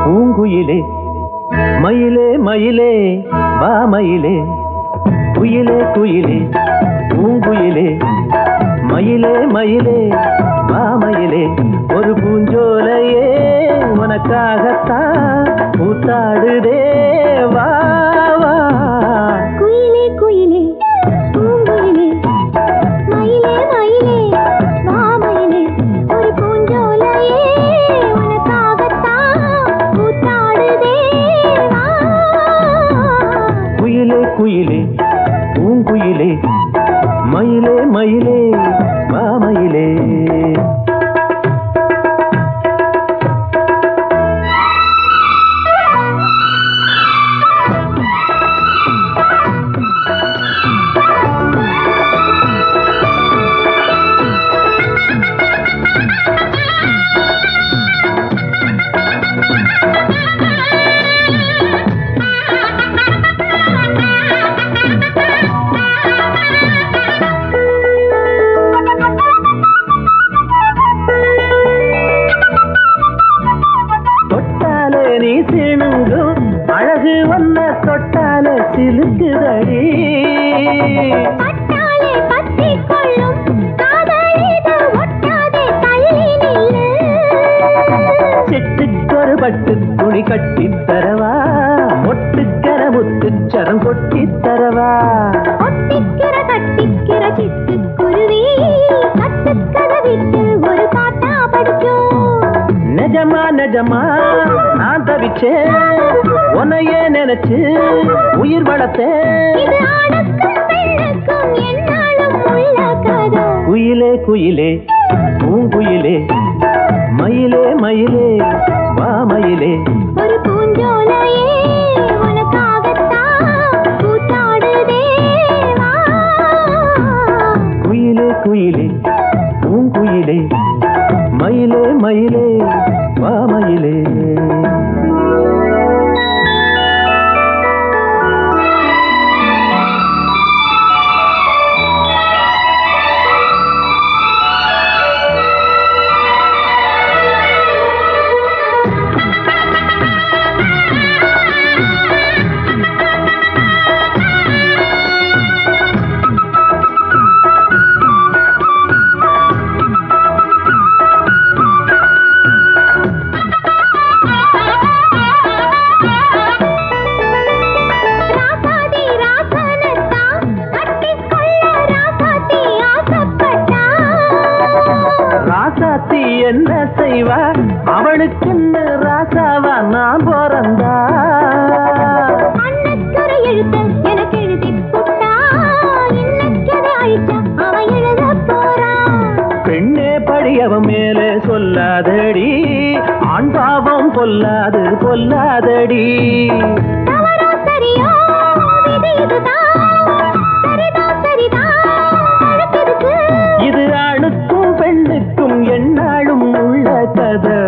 பூங்குயிலே மயிலே மயிலே வா மயிலே குயிலே குயிலே பூங்குயிலே மயிலே மயிலே வா மயிலே ஒரு பூஞ்சோலையே உனக்காகத்தான் கூத்தாடுதே வா வா குயிலே குயிலே பூங்குயிலே மயிலே மயிலே வா மயிலே ஒரு பூஞ்சோலையே உனக்காகத்தான் கூத்தாடுதே வா குயிலே குயிலே பூங்குயிலே மயிலே மயிலே வா மயிலே நீ சிணுங்கும் அழகு வந்த தொட்டால சிலுக்குதடி பட்டாலே பத்தி கொள்ளும் காதலிது ஒட்டாதே தள்ளி நில்லு சிட்டுக்கொரு பட்டு துணி கட்டித் தரவா மொட்டுக்கர முத்துச்சரம் கொட்டித் தரவா ஒட்டிக்கிற கட்டிக்கிற சிட்டுக்குருவி கட்டுக்கதை விட்டு ஒரு பாட்டா படிக்கும் நிஜமா நிஜமா நான் தவிச்சேன் உன்னையே நினைச்சு உயிர் வளர்த்தேன் இது ஆணுக்கும் பெண்ணுக்கும் என்னாலும் உள்ள கதை குயிலே குயிலே பூங்குயிலே மயிலே மயிலே வா மயிலே ஒரு பூஞ்சோலையே உனக்காகத்தான் கூத்தாடுதே வா குயிலே குயிலே பூங்குயிலே மயிலே மயிலே வா மயிலே ராசாத்தி என்ன செய்வா அவளுக்குன்னு ராசாவா நான் பிறந்தா அண்ணக்கரை எழுத்த எனக்கு எழுதி போட்டா இன்னக்கதை அழிச்சா அவன் எழுத போறா பெண்ணே படியவன் மேலே சொல்லாதடி ஆண் பாவம் பொல்லாது பொல்லாதடி தவறோ சரியோ விதி இதுதான் சரிதான் சரிதான் அழுத்ததுக்கு இது ஆணுக்கும் பெண்ணுக்கும் எந்நாளும் உள்ள கதை